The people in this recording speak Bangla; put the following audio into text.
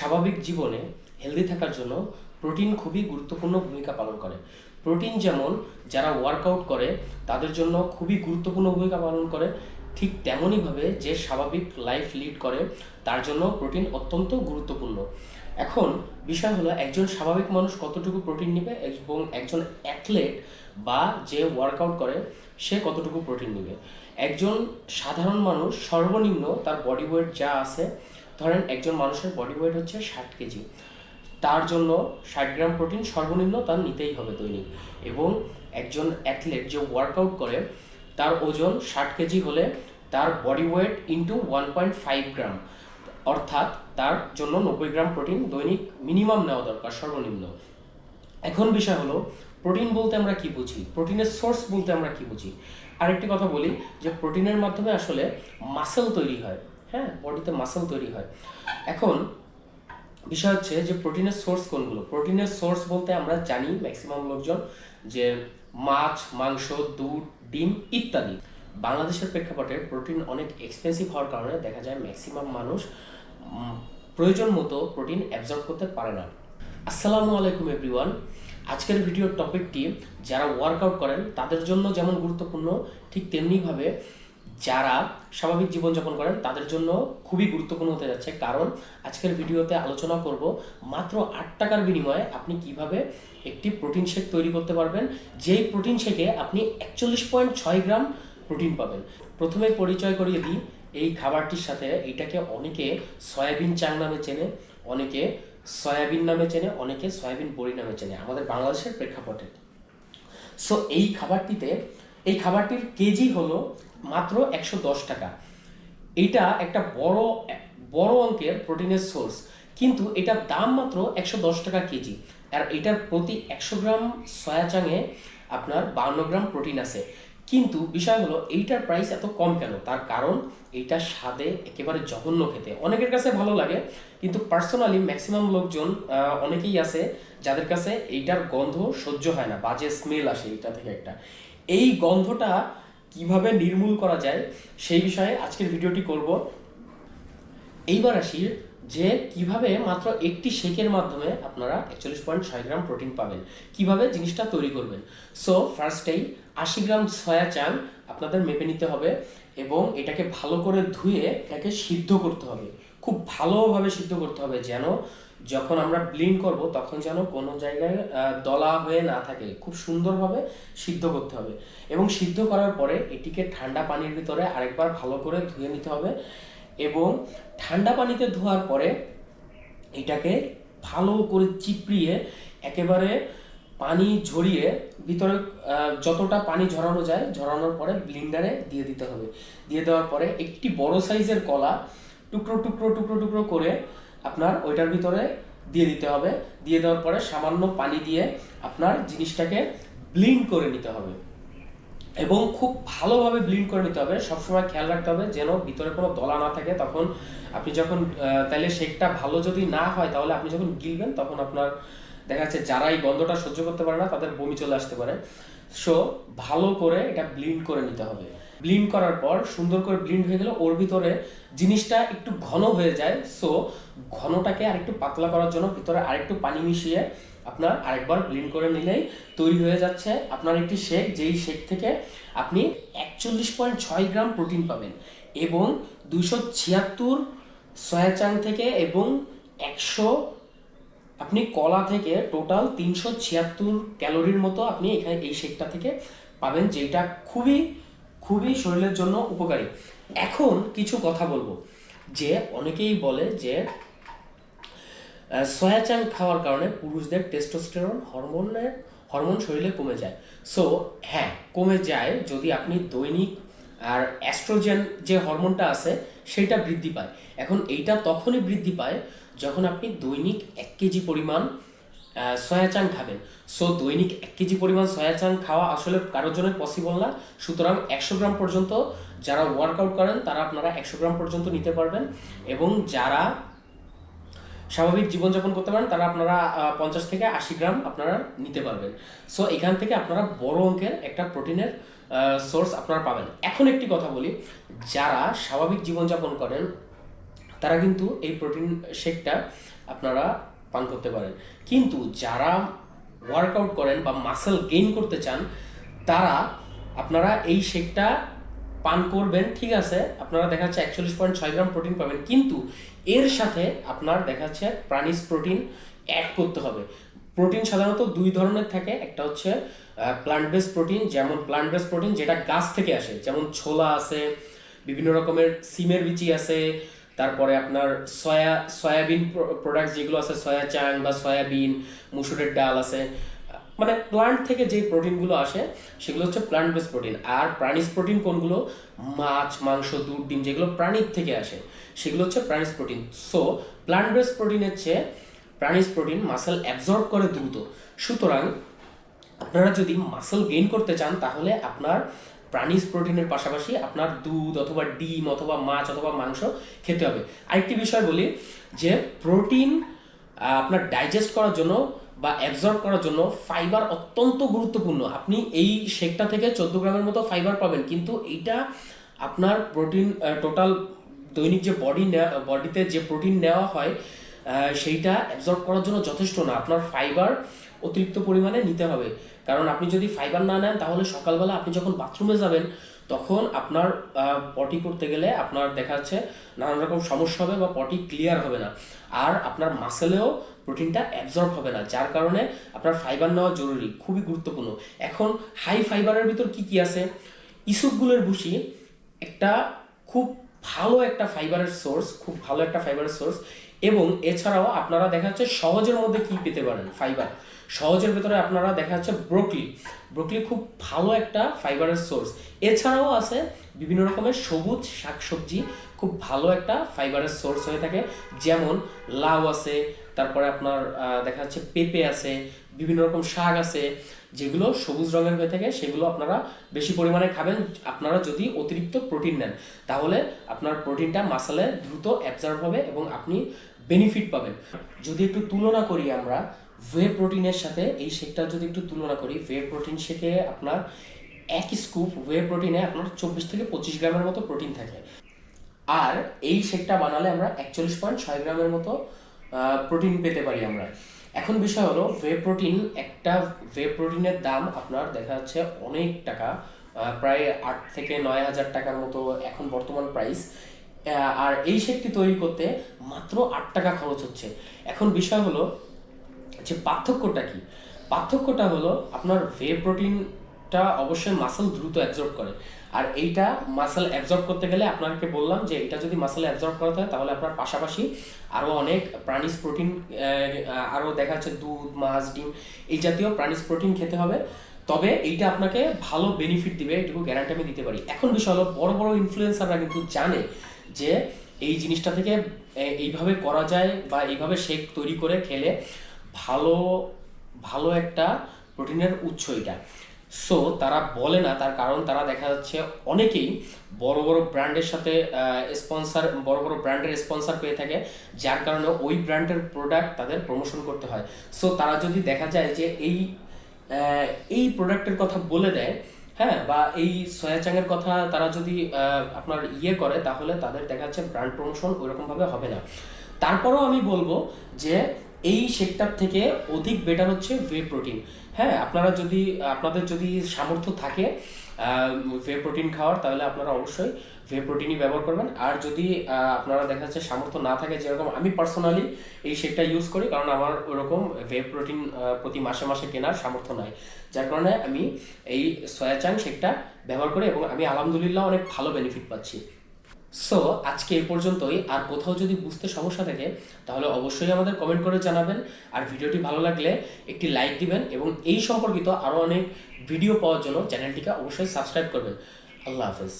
স্বাভাবিক জীবনে হেলদি থাকার জন্য প্রোটিন খুবই গুরুত্বপূর্ণ ভূমিকা পালন করে। প্রোটিন যেমন যারা ওয়ার্কআউট করে তাদের জন্য খুবই গুরুত্বপূর্ণ ভূমিকা পালন করে, ঠিক তেমনইভাবে যে স্বাভাবিক লাইফ লিড করে তার জন্য প্রোটিন অত্যন্ত গুরুত্বপূর্ণ। এখন বিষয় হলো একজন স্বাভাবিক মানুষ কতটুকু প্রোটিন নেবে এবং একজন অ্যাথলেট বা যে ওয়ার্কআউট করে সে কতটুকু প্রোটিন নেবে। একজন সাধারণ মানুষ সর্বনিম্ন তার বডি ওয়েট যা আছে, ধরেন একজন মানুষের বডি ওয়েট হচ্ছে 60 কেজি, তার জন্য 60 গ্রাম প্রোটিন সর্বনিম্ন তার নিতেই হবে দৈনিক। এবং একজন অ্যাথলেট যে ওয়ার্কআউট করে তার ওজন 60 কেজি হলে তার বডি ওয়েট ইন্টু 1.5 গ্রাম, অর্থাৎ তার জন্য 90 গ্রাম প্রোটিন দৈনিক মিনিমাম নেওয়া দরকার সর্বনিম্ন। এখন বিষয় হলো প্রোটিন বলতে আমরা কি বুঝি, প্রোটিনের সোর্স বলতে আমরা কি বুঝি। আরেকটি কথা বলি যে প্রোটিনের মাধ্যমে আসলে মাসেল তৈরি হয়, হ্যাঁ, বডিতে মাসেল তৈরি হয়। এখন বিষয় হচ্ছে যে প্রোটিনের সোর্স কোনগুলো। প্রোটিনের সোর্স বলতে আমরা জানি ম্যাক্সিমাম লোকজন যে মাছ, মাংস, দুধ, ডিম ইত্যাদি। বাংলাদেশের প্রেক্ষাপটে প্রোটিন অনেক এক্সপেন্সিভ হওয়ার কারণে দেখা যায় ম্যাক্সিমাম মানুষ প্রয়োজন মতো প্রোটিন অ্যাবজর্ব করতে পারে না। আসসালামু আলাইকুম এভরিওয়ান। আজকের ভিডিওর টপিকটি যারা ওয়ার্কআউট করেন তাদের জন্য যেমন গুরুত্বপূর্ণ, ঠিক তেমনিভাবে যারা স্বাভাবিক জীবনযাপন করেন তাদের জন্য খুবই গুরুত্বপূর্ণ হতে যাচ্ছে। কারণ আজকের ভিডিওতে আলোচনা করব মাত্র 8 টাকার বিনিময়ে আপনি কিভাবে একটি প্রোটিন শেক তৈরি করতে পারবেন, যেই প্রোটিন শেকে আপনি 41.6 গ্রাম প্রোটিন পাবেন। প্রথমে পরিচয় করিয়ে দিই এই খাবারটির সাথে। এইটাকে অনেকে সয়াবিন চাং নামে চেনে, অনেকে সয়াবিন নামে চেনে, অনেকে সয়াবিন বড়ি নামে চেনে আমাদের বাংলাদেশের প্রেক্ষাপটে। সো এই খাবারটির কেজি হলো মাত্র 110 টাকা। এইটা একটা বড় অঙ্কের প্রোটিনের সোর্স, কিন্তু এটার দাম মাত্র 110 টাকা কেজি। আর এটার প্রতি 100 গ্রাম সয়া চাঙে আপনার 52 গ্রাম প্রোটিন আছে। কিন্তু বিষয় হলো এইটার প্রাইস এত কম কেন? তার কারণ এইটা স্বাদে একেবারে জঘন্য খেতে। অনেকের কাছে ভালো লাগে, কিন্তু পার্সোনালি ম্যাক্সিমাম লোকজন অনেকেই আছে যাদের কাছে এইটার গন্ধ সহ্য হয় না, বাজে স্মেল আসে এইটা থেকে একটা। এই গন্ধটা কিভাবে নির্মূল করা যায় সেই বিষয়ে আজকের ভিডিওটি করব। এইবার আসি যে কিভাবে মাত্র একটি শেকের মাধ্যমে আপনারা 41.6 গ্রাম প্রোটিন পাবেন, কিভাবে জিনিসটা তৈরি করবেন। সো ফার্স্টেই 80 গ্রাম সয়া চাল আপনাদের মেপে নিতে হবে এবং এটাকে ভালো করে ধুয়ে এটাকে সিদ্ধ করতে হবে, খুব ভালোভাবে সিদ্ধ করতে হবে, যেন যখন আমরা ব্লেন্ড করব তখন যেন কোনো জায়গায় দলা হয়ে না থাকে। খুব সুন্দরভাবে সিদ্ধ করতে হবে এবং সিদ্ধ করার পরে এটিকে ঠান্ডা পানির ভিতরে আরেকবার ভালো করে ধুয়ে নিতে হবে। এবং ঠান্ডা পানিতে ধোয়ার পরে এটাকে ভালো করে চিপড়িয়ে একেবারে পানি ঝরিয়ে ভিতরে যতটা পানি ঝরানো যায় ঝরানোর পরে ব্লেন্ডারে দিয়ে দিতে হবে। দিয়ে দেওয়ার পরে একটি বড় সাইজের কলা টুকরো টুকরো টুকরো টুকরো করে আপনার ওইটার ভিতরে দিয়ে দিতে হবে। দিয়ে দেওয়ার পরে সামান্য পানি দিয়ে আপনার জিনিসটাকে ব্লেন্ড করে নিতে হবে এবং খুব ভালোভাবে ব্লেন্ড করে নিতে হবে। সবসময় খেয়াল রাখতে হবে যেন ভিতরে কোনো দলা না থাকে। তখন আপনি যখন তাইলে শেকটা ভালো যদি না হয় তাহলে আপনি যখন গিলবেন তখন আপনার দেখা যাচ্ছে যারা এই গন্ধটা সহ্য করতে পারে না তাদের বমি চলে আসতে পারে। সো ভালো করে এটা ব্লেন্ড করে নিতে হবে। ব্লেন্ড করার পর সুন্দর করে ব্লেন্ড হয়ে গেলে ওর ভিতরে জিনিসটা একটু ঘন হয়ে যায়। সো ঘনটাকে আরেকটু পাতলা করার জন্য ভিতরে আরেকটু পানি মিশিয়ে আপনার আরেকবার ব্লেন্ড করে নিলেই তৈরি হয়ে যাচ্ছে আপনার একটি শেক, যেই শেক থেকে আপনি 41.6 গ্রাম প্রোটিন পাবেন এবং 276 সয়া চাং থেকে এবং 100 আপনি কলা থেকে টোটাল 376 ক্যালোরির মতো আপনি এখানে এই শেকটা থেকে পাবেন, যেটা খুবই খুবই শরীরের জন্য উপকারী। এখন কিছু কথা বলবো যে অনেকেই বলে যে সয়া চাং খাওয়ার কারণে পুরুষদের টেস্টোস্টেরন হরমোন শরীরে কমে যায়। সো হ্যাঁ, কমে যায় যদি আপনি দৈনিক আর অ্যাস্ট্রোজেন যে হরমোনটা আছে সেটা বৃদ্ধি পায়। এখন এইটা তখনই বৃদ্ধি পায় যখন আপনি দৈনিক 1 কেজি পরিমাণ সয়া চাং খাবেন। সো দৈনিক 1 কেজি পরিমাণ সয়া চাং খাওয়া আসলে কারোর জন্য পসিবল না। সুতরাং 100 গ্রাম পর্যন্ত যারা ওয়ার্কআউট করেন তারা আপনারা 100 গ্রাম পর্যন্ত নিতে পারবেন এবং যারা স্বাভাবিক জীবনযাপন করতে পারেন তারা আপনারা 50 থেকে 80 গ্রাম আপনারা নিতে পারবেন। সো এখান থেকে আপনারা বড় অঙ্কের একটা প্রোটিনের সোর্স আপনারা পাবেন। এখন একটি কথা বলি, যারা স্বাভাবিক জীবনযাপন করেন তারা কিন্তু এই প্রোটিন শেকটা আপনারা পান করতে পারেন। কিন্তু যারা ওয়ার্কআউট করেন বা মাসেল গেইন করতে চান, তারা আপনারা এই শেকটা পান করবেন, ঠিক আছে, আপনারা দেখা যাচ্ছে 41.6 গ্রাম প্রোটিন পাবেন, কিন্তু এর সাথে আপনার দেখা যাচ্ছে প্রাণীজ প্রোটিন অ্যাড করতে হবে। প্রোটিন সাধারণত দুই ধরনের থাকে, একটা হচ্ছে প্লান্ট বেস প্রোটিন, যেমন প্লান্ট বেস প্রোটিন যেটা গাছ থেকে আসে, যেমন ছোলা আছে, বিভিন্ন রকমের সিমের বিচি আছে, তারপরে আপনার সয়াবিন প্রোডাক্টস যেগুলো আছে, সয়া চাং বা সয়াবিন, মুসুরের ডাল আছে, মানে প্লান্ট থেকে যে প্রোটিনগুলো আসে সেগুলো হচ্ছে প্লান্ট বেস প্রোটিন। আর প্রাণীজ প্রোটিন কোনগুলো? মাছ, মাংস, দুধ, ডিম, যেগুলো প্রাণীর থেকে আসে সেগুলো হচ্ছে প্রাণীজ প্রোটিন। সো প্লান্ট বেস প্রোটিনের চেয়ে প্রাণীজ প্রোটিন মাসেল অ্যাবজর্ব করে দ্রুত। সুতরাং আপনারা যদি মাসেল গেইন করতে চান তাহলে আপনার প্রাণীজ প্রোটিনের পাশাপাশি আপনার দুধ অথবা ডিম অথবা মাছ অথবা মাংস খেতে হবে। আরেকটি বিষয় বলি যে প্রোটিন আপনার ডাইজেস্ট করার জন্য বা অ্যাবজর্ব করার জন্য ফাইবার অত্যন্ত গুরুত্বপূর্ণ। আপনি এই শেকটা থেকে 14 গ্রামের মতো ফাইবার পাবেন, কিন্তু এইটা আপনার প্রোটিন টোটাল দৈনিক যে বডিতে যে প্রোটিন নেওয়া হয় সেইটা অ্যাবজর্ব করার জন্য যথেষ্ট না। আপনার ফাইবার অতিরিক্ত পরিমাণে নিতে হবে, কারণ আপনি যদি ফাইবার না নেন তাহলে সকালবেলা আপনি যখন বাথরুমে যাবেন তখন আপনার পটি করতে গেলে আপনার দেখা যাচ্ছে নানান রকম সমস্যা হবে বা পটি ক্লিয়ার হবে না, আর আপনার মাসেলেও প্রোটিনটা অ্যাবজর্ব হবে না, যার কারণে আপনার ফাইবার নেওয়া জরুরি, খুবই গুরুত্বপূর্ণ। এখন হাই ফাইবারের ভিতর কি কি আছে? ইসবগুলের ভুসি একটা খুব ভালো একটা ফাইবারের সোর্স, খুব ভালো একটা ফাইবারের সোর্স। এবং এছাড়াও আপনারা দেখা যাচ্ছে সহজের মধ্যে কি পেতে পারেন ফাইবার, সহজের ভেতরে আপনারা দেখা যাচ্ছে ব্রোকলি খুব ভালো একটা ফাইবারের সোর্স। এছাড়াও আছে বিভিন্ন রকমের সবুজ শাকসবজি, খুব ভালো একটা ফাইবারের সোর্স হয়ে থাকে, যেমন লাউ আছে, তারপরে আপনার দেখা যাচ্ছে পেঁপে আছে, বিভিন্ন রকম শাক আছে যেগুলো সবুজ রঙের হয়ে থাকে, সেগুলো আপনারা বেশি পরিমাণে খাবেন। আপনারা যদি অতিরিক্ত প্রোটিন নেন তাহলে আপনার প্রোটিনটা মাসেলে দ্রুত অ্যাবজর্ব হবে এবং আপনি বেনিফিট পাবেন। যদি একটু তুলনা করি আমরা ওয়ে প্রোটিনের সাথে এই শেকটা, যদি একটু তুলনা করি, ওয়ে প্রোটিন শেকে আপনার এক স্কুপ ওয়ে প্রোটিনে আপনার 24 থেকে 25 গ্রামের মতো প্রোটিন থাকে, আর এই শেকটা বানালে আমরা 41.6 গ্রামের মতো প্রোটিন পেতে পারি আমরা। এখন বিষয় হলো একটা ওয়ে প্রোটিনের দাম আপনার দেখা যাচ্ছে অনেক টাকা, প্রায় 8 থেকে 9 হাজার টাকার মতো এখন বর্তমান প্রাইস, আর এই শেকটি তৈরি করতে মাত্র 8 টাকা খরচ হচ্ছে। এখন বিষয় হলো যে পার্থক্যটা কি? পার্থক্যটা হলো আপনার ওয়ে প্রোটিনটা অবশ্যই মাসেল দ্রুত অ্যাবজর্ব করে, আর এইটা মাসেল অ্যাবজর্ব করতে গেলে আপনাকে বললাম যে এটা যদি মাসেল অ্যাবজর্ব করাতে হয় তাহলে আপনার পাশাপাশি আরও অনেক প্রাণীজ প্রোটিন, আরও দেখা যাচ্ছে দুধ, মাছ, ডিম, এই জাতীয় প্রাণীজ প্রোটিন খেতে হবে, তবে এইটা আপনাকে ভালো বেনিফিট দিবে, এটুকু গ্যারান্টি আমি দিতে পারি। এখন বিষয় হলো বড় বড় ইনফ্লুয়েন্সাররা কিন্তু জানে যে এই জিনিসটা থেকে এইভাবে করা যায় বা এইভাবে শেক তৈরি করে খেলে ভালো ভালো একটা প্রোটিনের উৎস এটা। সো তারা বলে না, তার কারণ তারা দেখা যাচ্ছে অনেকেই বড় বড় ব্র্যান্ডের সাথে বড় বড় ব্র্যান্ডের স্পন্সর পেয়ে থাকে, যার কারণে ওই ব্র্যান্ডের প্রোডাক্ট তাদের প্রমোশন করতে হয়। সো তারা যদি দেখা যায় যে এই প্রোডাক্টের কথা বলে দেয়, হ্যাঁ, বা এই সয়া চাঙের কথা তারা যদি আপনার করে, তাহলে তাদের দেখা যাচ্ছে ব্র্যান্ড প্রমোশন ওইরকমভাবে হবে না। তারপরেও আমি বলবো যে এই শেকটার থেকে অধিক বেটার হচ্ছে ওয়ে প্রোটিন। হ্যাঁ, আপনাদের যদি সামর্থ্য থাকে ওয়ে প্রোটিন খাওয়ার, তাহলে আপনারা অবশ্যই ওয়ে প্রোটিনই ব্যবহার করবেন। আর যদি আপনারা দেখা যাচ্ছে সামর্থ্য না থাকে, যেরকম আমি পার্সোনালি এই শেকটা ইউজ করি, কারণ আমার ওরকম ওয়ে প্রোটিন প্রতি মাসে মাসে কেনার সামর্থ্য নাই, যার কারণে আমি এই সয়া চাং শেকটা ব্যবহার করি এবং আমি আলহামদুলিল্লাহ অনেক ভালো বেনিফিট পাচ্ছি। সো আজকে এই পর্যন্তই। আর কোথাও যদি বুঝতে সমস্যা থাকে তাহলে অবশ্যই আমাদের কমেন্ট করে জানাবেন, আর ভিডিওটি ভালো লাগলে একটি লাইক দিবেন এবং এই সম্পর্কিত আরও অনেক ভিডিও পাওয়ার জন্য চ্যানেলটিকে অবশ্যই সাবস্ক্রাইব করবেন। আল্লাহ হাফেজ।